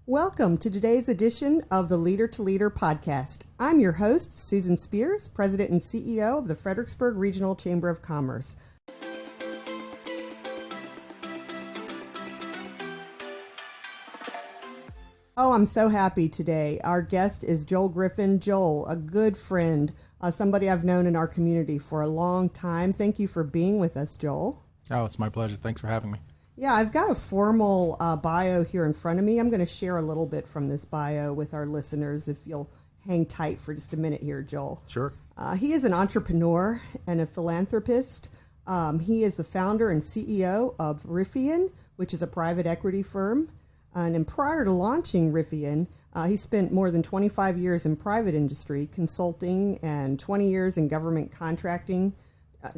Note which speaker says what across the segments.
Speaker 1: Welcome to today's edition of the Leader to Leader podcast. I'm your host, Susan Spears, President and CEO of the Fredericksburg Regional Chamber of Commerce. Oh, I'm so happy today. Our guest is Joel Griffin. Joel, a good friend, somebody I've known in our community for a long time. Thank you for being with us, Joel.
Speaker 2: Oh, it's my pleasure. Thanks for having me.
Speaker 1: Yeah, I've got a formal bio here in front of me. I'm going to share a little bit from this bio with our listeners if you'll hang tight for just a minute here, Joel.
Speaker 2: Sure.
Speaker 1: He is an entrepreneur and a philanthropist. He is the founder and CEO of Riphean, which is a private equity firm. And then prior to launching Riphean, he spent more than 25 years in private industry, consulting, and 20 years in government contracting.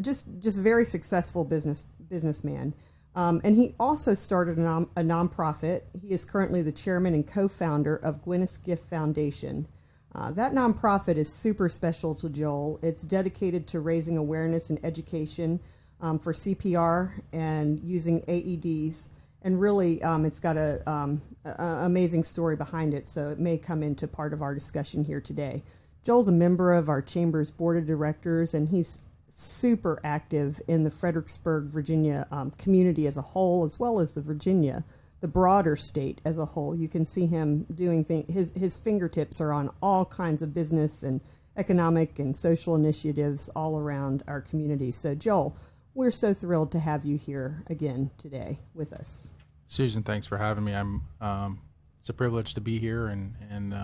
Speaker 1: Just very successful businessman. And he also started a nonprofit. He is currently the chairman and co-founder of Gwyneth's Gift Foundation. That nonprofit is super special to Joel. It's dedicated to raising awareness and education for CPR and using AEDs. And really, it's got an amazing story behind it, so it may come into part of our discussion here today. Joel's a member of our Chamber's board of directors, and he's super active in the Fredericksburg, Virginia community as a whole, as well as the broader state as a whole. You can see him doing things. His fingertips are on all kinds of business and economic and social initiatives all around our community. So, Joel, we're so thrilled to have you here again today with us.
Speaker 2: Susan, thanks for having me. It's a privilege to be here and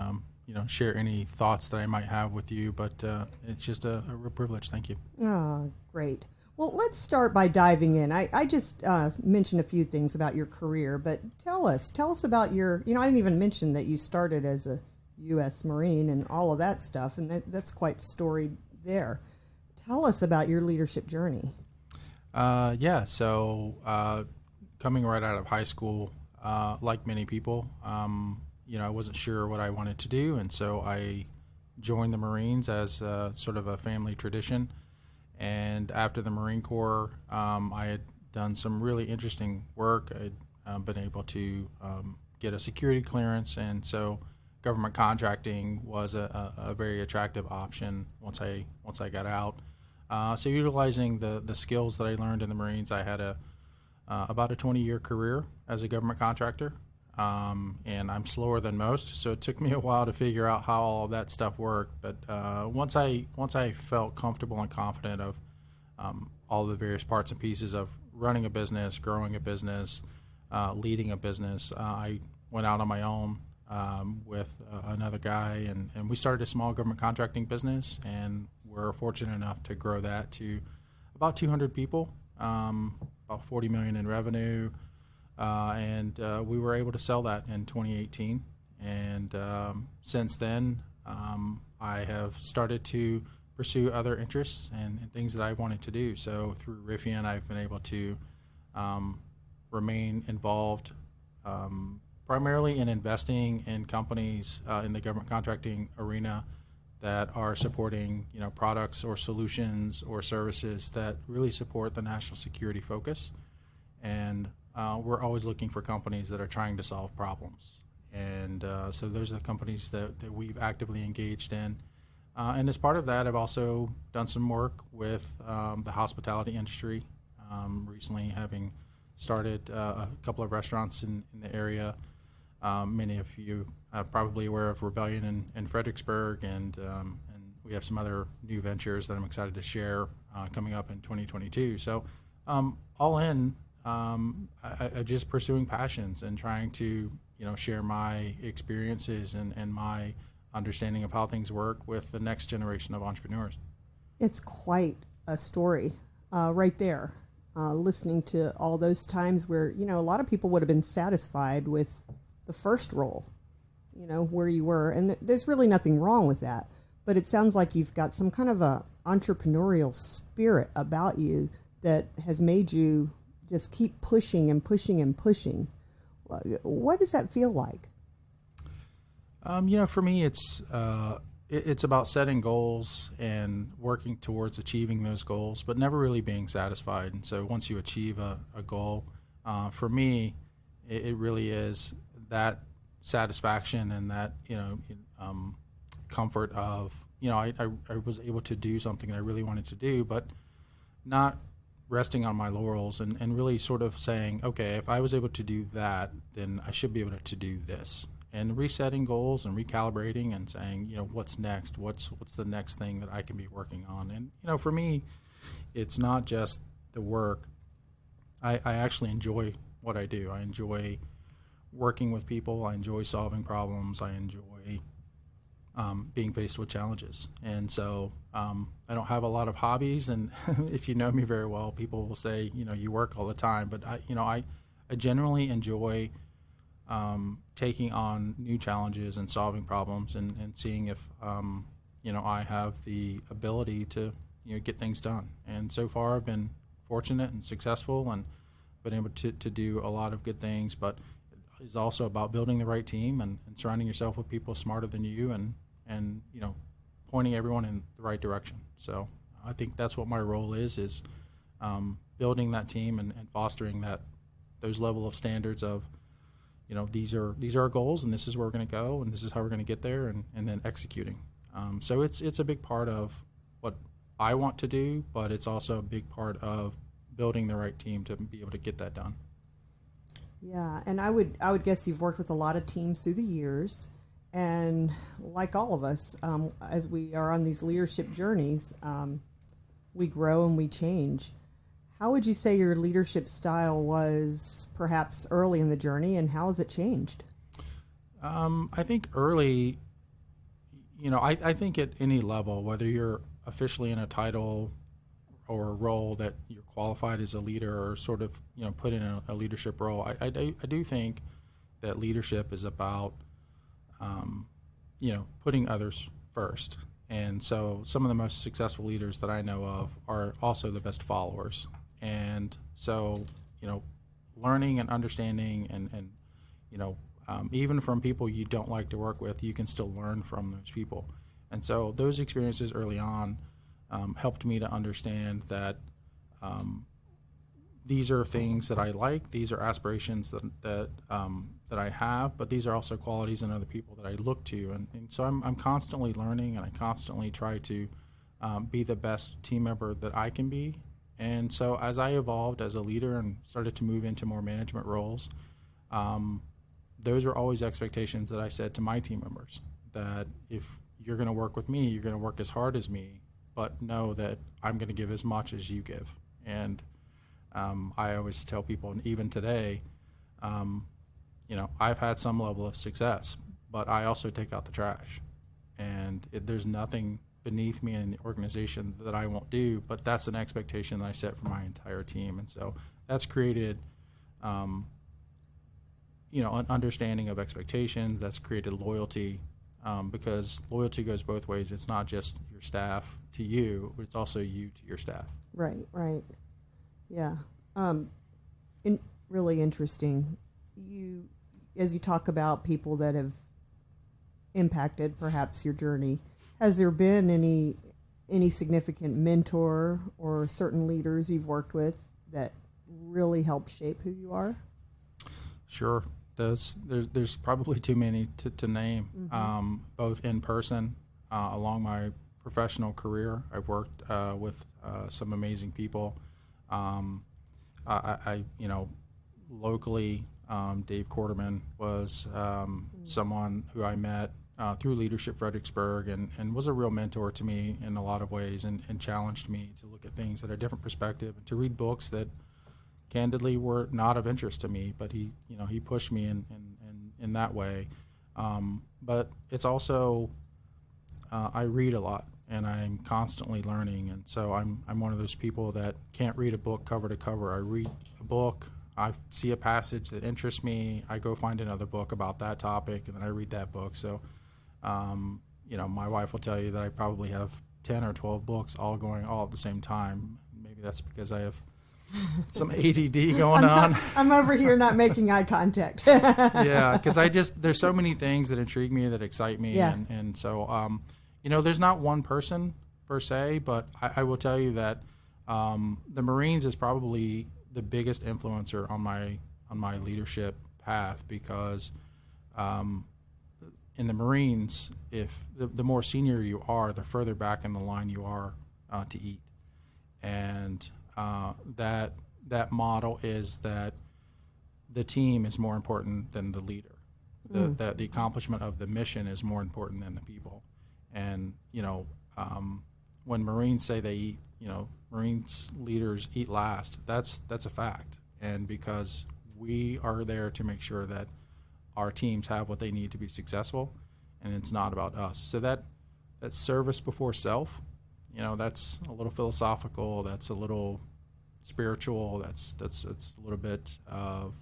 Speaker 2: share any thoughts that I might have with you, but it's just a real privilege. Thank you.
Speaker 1: Oh, great. Well, let's start by diving in. I just mentioned a few things about your career, but tell us about I didn't even mention that you started as a U.S. Marine and all of that stuff, and that's quite storied there. Tell us about your leadership journey.
Speaker 2: So coming right out of high school, like many people, I wasn't sure what I wanted to do, and so I joined the Marines as sort of a family tradition. And after the Marine Corps, I had done some really interesting work. I'd been able to get a security clearance, and so government contracting was a very attractive option once I got out. So utilizing the skills that I learned in the Marines, I had about a 20-year career as a government contractor. And I'm slower than most, so it took me a while to figure out how all of that stuff worked. But once I felt comfortable and confident of all the various parts and pieces of running a business, growing a business, leading a business, I went out on my own with another guy, and we started a small government contracting business, and we're fortunate enough to grow that to about 200 people, about $40 million in revenue. And we were able to sell that in 2018. And since then, I have started to pursue other interests and things that I wanted to do. So through Riphean, I've been able to remain involved primarily in investing in companies in the government contracting arena that are supporting products or solutions or services that really support the national security focus. And we're always looking for companies that are trying to solve problems. And so those are the companies that we've actively engaged in. And as part of that, I've also done some work with the hospitality industry, recently having started a couple of restaurants in the area. Many of you are probably aware of Rebellion in Fredericksburg, and we have some other new ventures that I'm excited to share coming up in 2022. So all in, I'm just pursuing passions and trying to, share my experiences and my understanding of how things work with the next generation of entrepreneurs.
Speaker 1: It's quite a story right there, listening to all those times where, a lot of people would have been satisfied with the first role, where you were. And there's really nothing wrong with that. But it sounds like you've got some kind of a entrepreneurial spirit about you that has made you just keep pushing and pushing and pushing. What does that feel like?
Speaker 2: For me, it's about setting goals and working towards achieving those goals, but never really being satisfied. And so once you achieve a goal, for me, it really is that satisfaction and that, comfort of, I was able to do something that I really wanted to do, but not resting on my laurels and really sort of saying, okay, if I was able to do that, then I should be able to do this. And resetting goals and recalibrating and saying, what's next? What's the next thing that I can be working on? And, for me, it's not just the work. I actually enjoy what I do. I enjoy working with people. I enjoy solving problems. I enjoy being faced with challenges. And so I don't have a lot of hobbies. And if you know me very well, people will say, you work all the time. But I generally enjoy taking on new challenges and solving problems and seeing if, I have the ability to, get things done. And so far I've been fortunate and successful and been able to do a lot of good things, but it's also about building the right team and surrounding yourself with people smarter than you and pointing everyone in the right direction. So I think that's what my role is building that team and fostering those level of standards of, these are our goals and this is where we're going to go and this is how we're going to get there and then executing. So it's a big part of what I want to do, but it's also a big part of building the right team to be able to get that done.
Speaker 1: Yeah, and I would guess you've worked with a lot of teams through the years, and like all of us, as we are on these leadership journeys, we grow and we change. How would you say your leadership style was perhaps early in the journey, and how has it changed?
Speaker 2: I think early, I think at any level, whether you're officially in a title or a role that you're qualified as a leader or sort of, put in a leadership role, I do think that leadership is about, putting others first. And so some of the most successful leaders that I know of are also the best followers. And so, learning and understanding and even from people you don't like to work with, you can still learn from those people. And so those experiences early on helped me to understand that these are things that I like, these are aspirations that I have, but these are also qualities in other people that I look to. And so I'm constantly learning, and I constantly try to be the best team member that I can be. And so as I evolved as a leader and started to move into more management roles, those are always expectations that I said to my team members, that if you're going to work with me, you're going to work as hard as me, but know that I'm going to give as much as you give. And I always tell people, and even today, I've had some level of success, but I also take out the trash. And there's nothing beneath me in the organization that I won't do, but that's an expectation that I set for my entire team. And so that's created, an understanding of expectations. That's created loyalty, because loyalty goes both ways. It's not just your staff to you, but it's also you to your staff.
Speaker 1: Right. Yeah. Really interesting. As you talk about people that have impacted perhaps your journey, has there been any significant mentor or certain leaders you've worked with that really help shape who you are?
Speaker 2: Sure. There's probably too many to name, both in person, along my professional career. I've worked with some amazing people. Locally, Dave Quarterman was someone who I met through Leadership Fredericksburg and was a real mentor to me in a lot of ways and challenged me to look at things at a different perspective and to read books that candidly were not of interest to me, but he pushed me in that way. But it's also, I read a lot and I'm constantly learning. And so I'm one of those people that can't read a book cover to cover. I read a book, I see a passage that interests me, I go find another book about that topic, and then I read that book. So, my wife will tell you that I probably have 10 or 12 books all going all at the same time. Maybe that's because I have some ADD going on.
Speaker 1: I'm over here not making eye contact.
Speaker 2: Yeah, because there's so many things that intrigue me, that excite me.
Speaker 1: Yeah.
Speaker 2: And so, there's not one person per se, but I will tell you that the Marines is probably the biggest influencer on my leadership path, because in the Marines, if the more senior you are, the further back in the line you are to eat. And that model is that the team is more important than the leader. That the accomplishment of the mission is more important than the people. And, when Marines say they eat, Marines leaders eat last, that's a fact. And because we are there to make sure that our teams have what they need to be successful, and it's not about us. So that service before self, that's a little philosophical, that's a little spiritual, that's a little bit of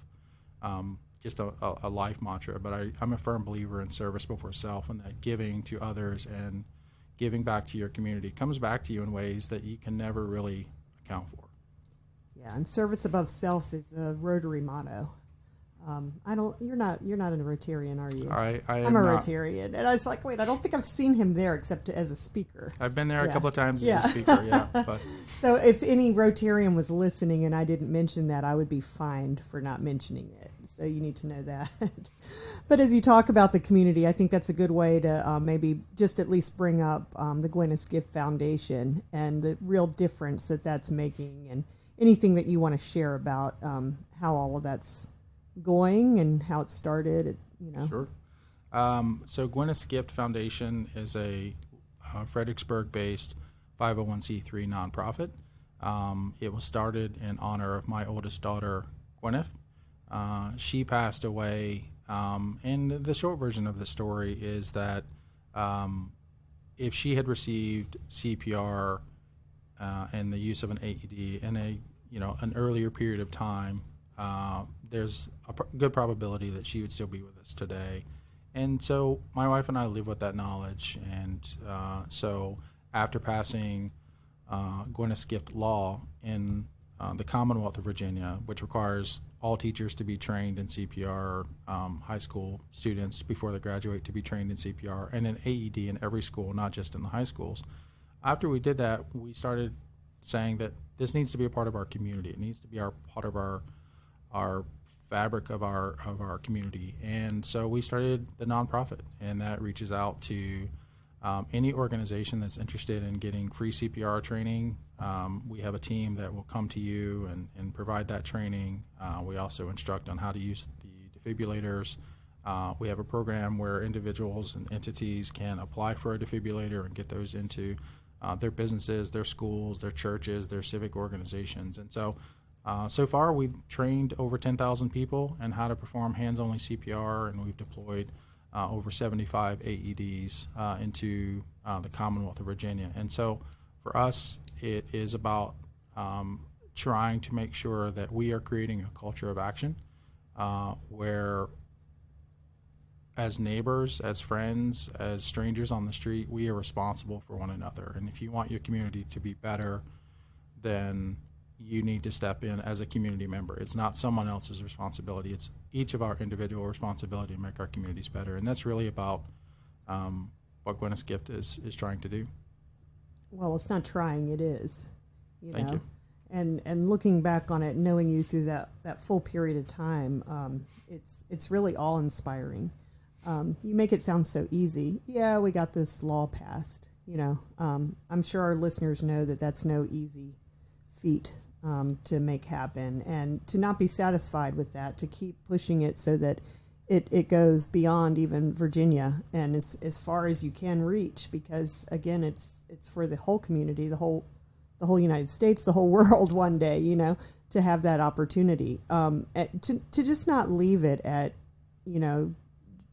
Speaker 2: just a life mantra. But I'm a firm believer in service before self, and that giving to others and giving back to your community comes back to you in ways that you can never really account for.
Speaker 1: Yeah, and service above self is a Rotary motto. You're not a Rotarian, are you?
Speaker 2: I'm
Speaker 1: a
Speaker 2: not.
Speaker 1: Rotarian. And I was like, wait, I don't think I've seen him there except as a speaker.
Speaker 2: I've been there a couple of times
Speaker 1: Yeah.
Speaker 2: as a speaker, yeah. But
Speaker 1: So if any Rotarian was listening and I didn't mention that, I would be fined for not mentioning it. So you need to know that. But as you talk about the community, I think that's a good way to maybe just at least bring up the Gwyneth Gift Foundation and the real difference that's making, and anything that you want to share about how all of that's going and how it started,
Speaker 2: Sure. So Gwyneth's Gift Foundation is a Fredericksburg-based 501c3 nonprofit. It was started in honor of my oldest daughter, Gwyneth. She passed away, and the short version of the story is that if she had received CPR and the use of an AED in an earlier period of time, there's a good probability that she would still be with us today. And so my wife and I live with that knowledge. And so after passing Gwyneth's Gift law in the Commonwealth of Virginia, which requires all teachers to be trained in CPR, high school students before they graduate to be trained in CPR, and an AED in every school, not just in the high schools. After we did that, we started saying that this needs to be a part of our community. It needs to be part of our fabric of our community. And so we started the nonprofit, and that reaches out to any organization that's interested in getting free CPR training. We have a team that will come to you and provide that training. We also instruct on how to use the defibrillators. We have a program where individuals and entities can apply for a defibrillator and get those into their businesses, their schools, their churches, their civic organizations. And so far, we've trained over 10,000 people in how to perform hands-only CPR, and we've deployed over 75 AEDs into the Commonwealth of Virginia. And so for us, it is about trying to make sure that we are creating a culture of action where, as neighbors, as friends, as strangers on the street, we are responsible for one another. And if you want your community to be better, then you need to step in as a community member. It's not someone else's responsibility. It's each of our individual responsibility to make our communities better. And that's really about what Gwyneth's Gift is trying to do.
Speaker 1: Well, it's not trying, it is.
Speaker 2: Thank you.
Speaker 1: And looking back on it, knowing you through that full period of time, it's really awe-inspiring. You make it sound so easy. Yeah, we got this law passed. I'm sure our listeners know that that's no easy feat to make happen, and to not be satisfied with that, to keep pushing it so that it goes beyond even Virginia and as far as you can reach, because again, it's for the whole community, the whole United States, the whole world one day, to have that opportunity, to just not leave it at,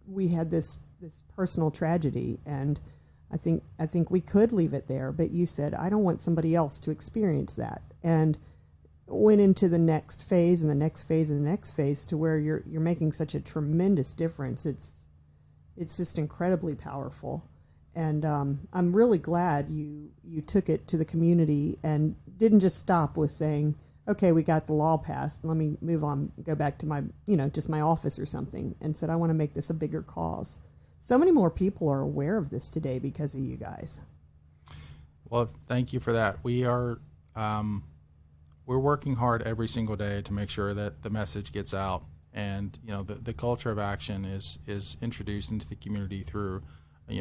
Speaker 1: we had this personal tragedy, and I think we could leave it there, but you said, I don't want somebody else to experience that, and went into the next phase and the next phase and the next phase to where you're making such a tremendous difference. It's just incredibly powerful, and I'm really glad you took it to the community and didn't just stop with saying, okay, we got the law passed, let me move on, go back to my just my office or something, and said, I want to make this a bigger cause. So many more people are aware of this today because of you guys.
Speaker 2: Well, thank you for that. We are we're working hard every single day to make sure that the message gets out And the culture of action is introduced into the community through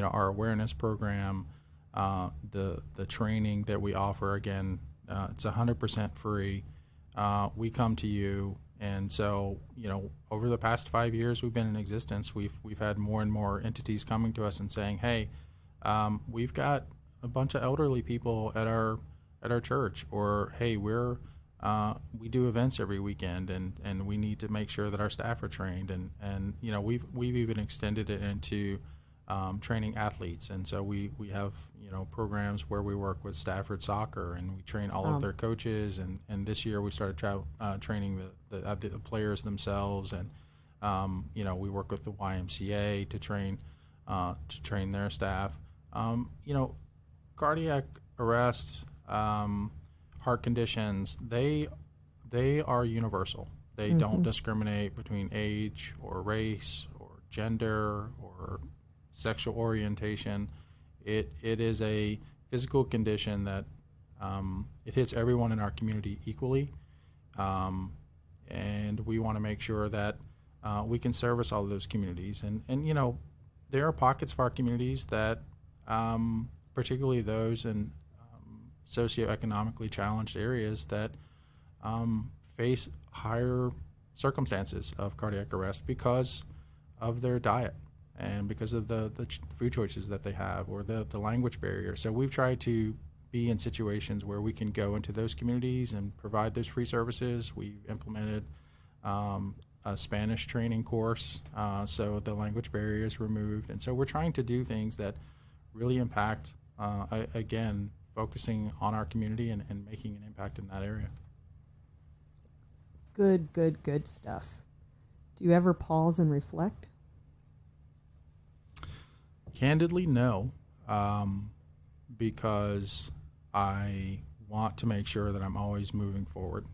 Speaker 2: our awareness program, the training that we offer. Again, it's 100% free. We come to you, and so over the past 5 years we've been in existence, we've had more and more entities coming to us and saying, hey, we've got a bunch of elderly people at our church, or hey, we do events every weekend, and we need to make sure that our staff are trained, and we've even extended it into training athletes. And so we have programs where we work with Stafford Soccer, and we train all of their coaches, and this year we started training the players themselves, and we work with the YMCA to train their staff. Cardiac arrest, heart conditions, they are universal. They don't discriminate between age or race or gender or sexual orientation. It is a physical condition that it hits everyone in our community equally, and we want to make sure that we can service all of those communities. And there are pockets of our communities that, particularly those in socioeconomically challenged areas, that face higher circumstances of cardiac arrest because of their diet and because of the food choices that they have, or the language barrier. So we've tried to be in situations where we can go into those communities and provide those free services. We've implemented a Spanish training course, so the language barrier is removed. And so we're trying to do things that really impact, again, focusing on our community and making an impact in that area.
Speaker 1: Good stuff. Do you ever pause and reflect?
Speaker 2: Candidly, no, because I want to make sure that I'm always moving forward.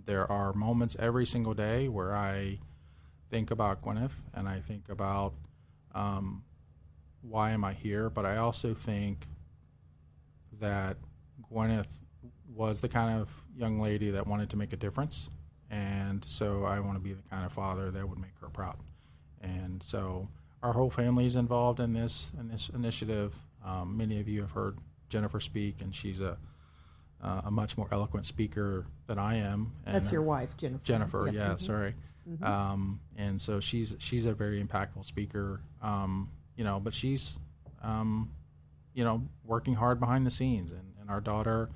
Speaker 2: There are moments every single day where I think about Gwyneth, and I think about why am I here, but I also think that Gwyneth was the kind of young lady that wanted to make a difference, and so I want to be the kind of father that would make her proud. And so our whole family is involved in this initiative. Many of you have heard Jennifer speak, and she's a much more eloquent speaker than I am. And
Speaker 1: that's your wife, Jennifer.
Speaker 2: Jennifer, yeah, sorry. And so she's a very impactful speaker. But she's working hard behind the scenes, and our daughter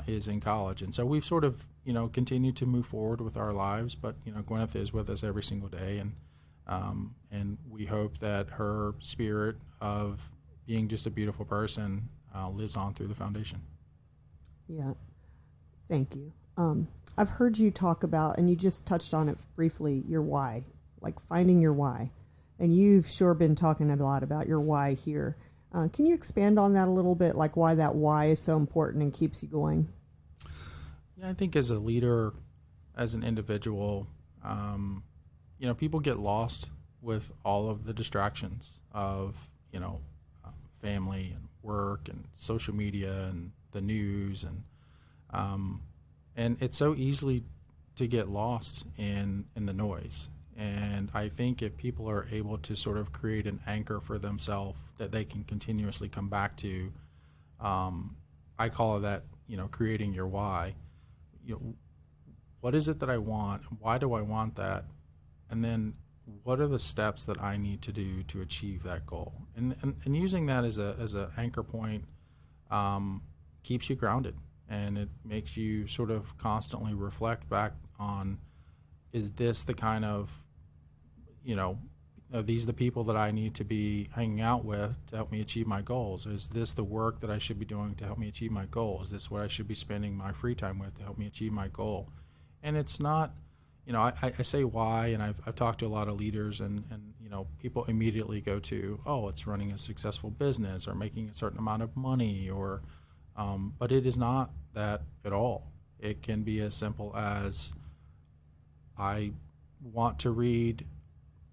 Speaker 2: is in college, and so we've sort of continued to move forward with our lives. But Gwyneth is with us every single day, and we hope that her spirit of being just a beautiful person lives on through the foundation.
Speaker 1: Yeah, thank you. I've heard you talk about, and you just touched on it briefly, your why, like finding your why. And you've sure been talking a lot about your why here. Can you expand on that a little bit, like why that why is so important and keeps you going?
Speaker 2: Yeah, I think as a leader, as an individual, people get lost with all of the distractions of, family and work and social media and the news, and it's so easily to get lost in the noise. And I think if people are able to sort of create an anchor for themselves that they can continuously come back to, I call it that, creating your why. What is it that I want? Why do I want that? And then what are the steps that I need to do to achieve that goal? And using that as a anchor point keeps you grounded, and it makes you sort of constantly reflect back on, is this the kind of, are these the people that I need to be hanging out with to help me achieve my goals? Is this the work that I should be doing to help me achieve my goal? Is this what I should be spending my free time with to help me achieve my goal? And it's not, I say why, and I've talked to a lot of leaders, and people immediately go to, oh, it's running a successful business or making a certain amount of money, or, but it is not that at all. It can be as simple as, I want to read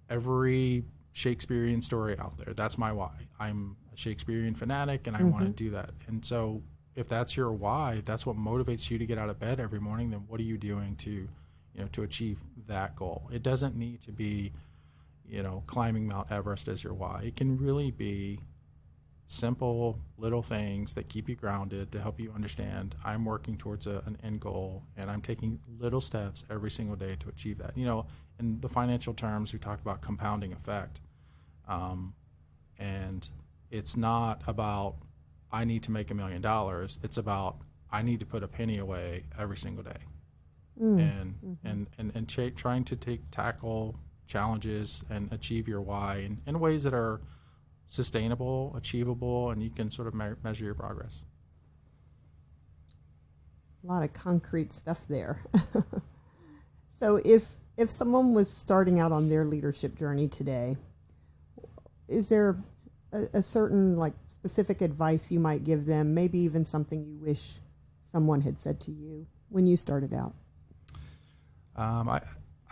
Speaker 2: every Shakespearean story out there. That's my why. I'm a Shakespearean fanatic, and I want to do that. And so if that's your why, if that's what motivates you to get out of bed every morning, then what are you doing to to achieve that goal. It doesn't need to be, climbing Mount Everest as your why. It can really be simple little things that keep you grounded to help you understand I'm working towards an end goal and I'm taking little steps every single day to achieve that. In the financial terms, we talk about compounding effect. And it's not about I need to make $1 million. It's about I need to put a penny away every single day. And trying to tackle challenges and achieve your why in ways that are sustainable, achievable, and you can sort of measure your progress.
Speaker 1: A lot of concrete stuff there. So if someone was starting out on their leadership journey today, is there a certain specific advice you might give them, maybe even something you wish someone had said to you when you started out?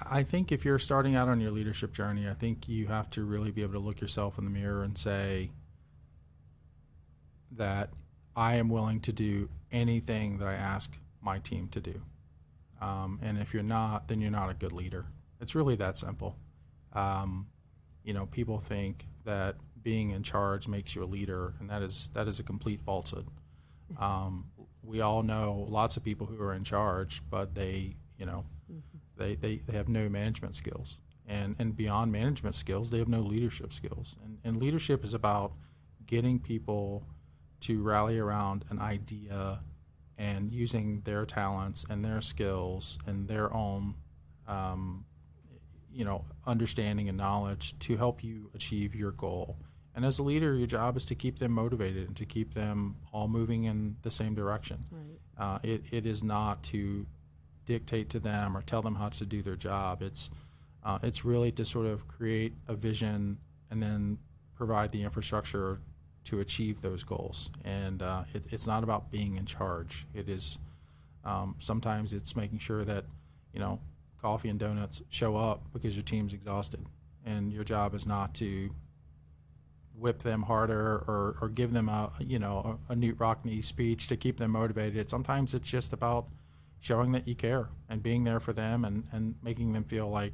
Speaker 2: I think if you're starting out on your leadership journey, I think you have to really be able to look yourself in the mirror and say that I am willing to do anything that I ask my team to do. And if you're not, then you're not a good leader. It's really that simple. People think that being in charge makes you a leader, and that is a complete falsehood. We all know lots of people who are in charge, but they have no management skills, and beyond management skills, they have no leadership skills. And leadership is about getting people to rally around an idea and using their talents and their skills and their own, understanding and knowledge to help you achieve your goal. And as a leader, your job is to keep them motivated and to keep them all moving in the same direction. Right. It is not to dictate to them or tell them how to do their job. It's really to sort of create a vision and then provide the infrastructure to achieve those goals. And it's not about being in charge. It is sometimes it's making sure that coffee and donuts show up because your team's exhausted, and your job is not to whip them harder or give them a Newt Rockney speech to keep them motivated. Sometimes it's just about showing that you care and being there for them and making them feel like,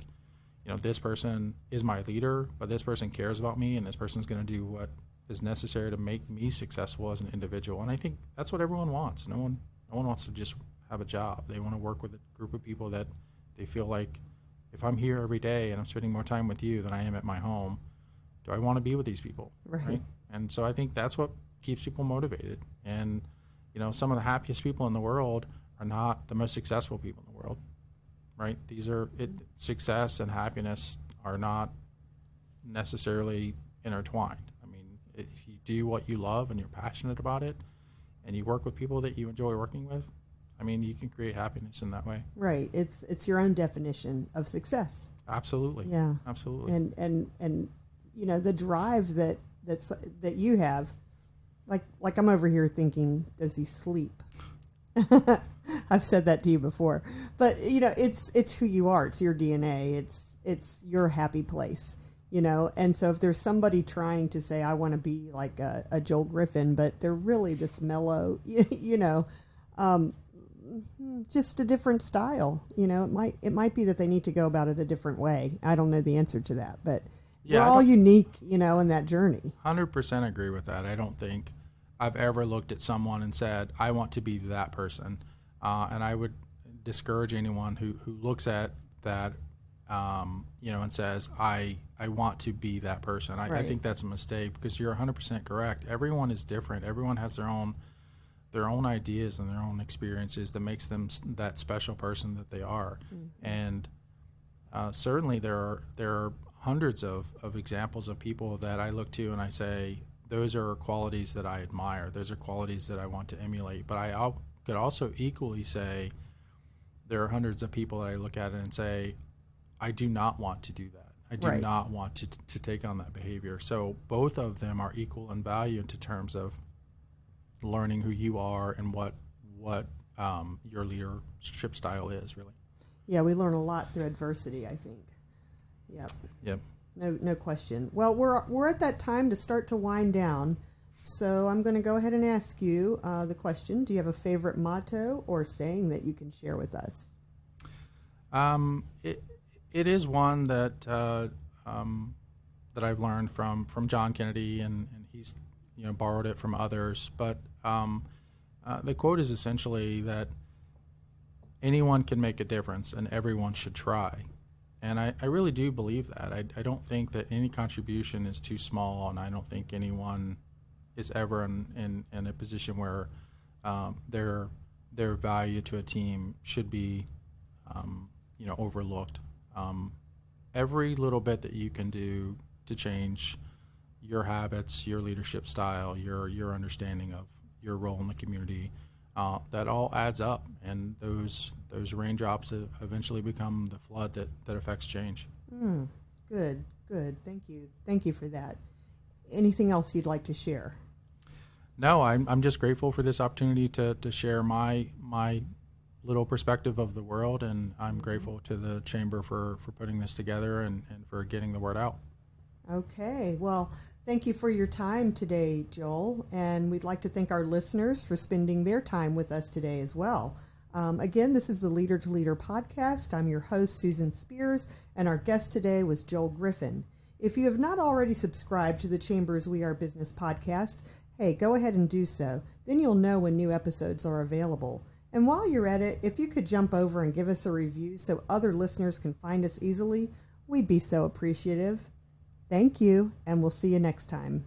Speaker 2: this person is my leader, but this person cares about me, and this person's going to do what is necessary to make me successful as an individual. And I think that's what everyone wants. No one wants to just have a job. They want to work with a group of people that they feel like, if I'm here every day and I'm spending more time with you than I am at my home, do I want to be with these people? Right? And so I think that's what keeps people motivated. And, some of the happiest people in the world are not the most successful people in the world, right? Success and happiness are not necessarily intertwined. I mean, if you do what you love and you're passionate about it and you work with people that you enjoy working with, I mean, you can create happiness in that way. Right.
Speaker 1: It's your own definition of success.
Speaker 2: Absolutely.
Speaker 1: Yeah.
Speaker 2: Absolutely.
Speaker 1: And the drive that you have, like I'm over here thinking, does he sleep? I've said that to you before, but it's who you are. It's your DNA. It's your happy place, And so if there's somebody trying to say, I want to be like a Joel Griffin, but they're really this mellow, just a different style, it might be that they need to go about it a different way. I don't know the answer to that, but we're all unique, in that journey.
Speaker 2: 100% agree with that. I don't think I've ever looked at someone and said, I want to be that person. And I would discourage anyone who looks at that, and says, I want to be that person. I think that's a mistake, because you're 100% correct. Everyone is different. Everyone has their own ideas and their own experiences that makes them that special person that they are. Mm-hmm. And certainly there are hundreds of examples of people that I look to and I say, those are qualities that I admire. Those are qualities that I want to emulate. But I could also equally say there are hundreds of people that I look at and say, I do not want to do that. I do not want to take on that behavior. So both of them are equal in value in terms of learning who you are and what your leadership style is, really.
Speaker 1: Yeah, we learn a lot through adversity, I think. Yep. No question. Well, we're at that time to start to wind down. So I'm going to go ahead and ask you the question. Do you have a favorite motto or saying that you can share with us?
Speaker 2: It is one that that I've learned from John Kennedy, and he's borrowed it from others. But the quote is essentially that anyone can make a difference, and everyone should try. And I really do believe that. I don't think that any contribution is too small, and I don't think anyone is ever in a position where their value to a team should be overlooked. Every little bit that you can do to change your habits, your leadership style, your understanding of your role in the community, that all adds up, and those raindrops eventually become the flood that affects change.
Speaker 1: Good. Thank you for that. Anything else you'd like to share?
Speaker 2: No, I'm just grateful for this opportunity to share my little perspective of the world, and I'm grateful to the Chamber for putting this together and for getting the word out.
Speaker 1: Okay, well, thank you for your time today, Joel, and we'd like to thank our listeners for spending their time with us today as well. Again, this is the Leader to Leader podcast. I'm your host, Susan Spears, and our guest today was Joel Griffin. If you have not already subscribed to the Chamber's We Are Business podcast, hey, go ahead and do so. Then you'll know when new episodes are available. And while you're at it, if you could jump over and give us a review so other listeners can find us easily, we'd be so appreciative. Thank you, and we'll see you next time.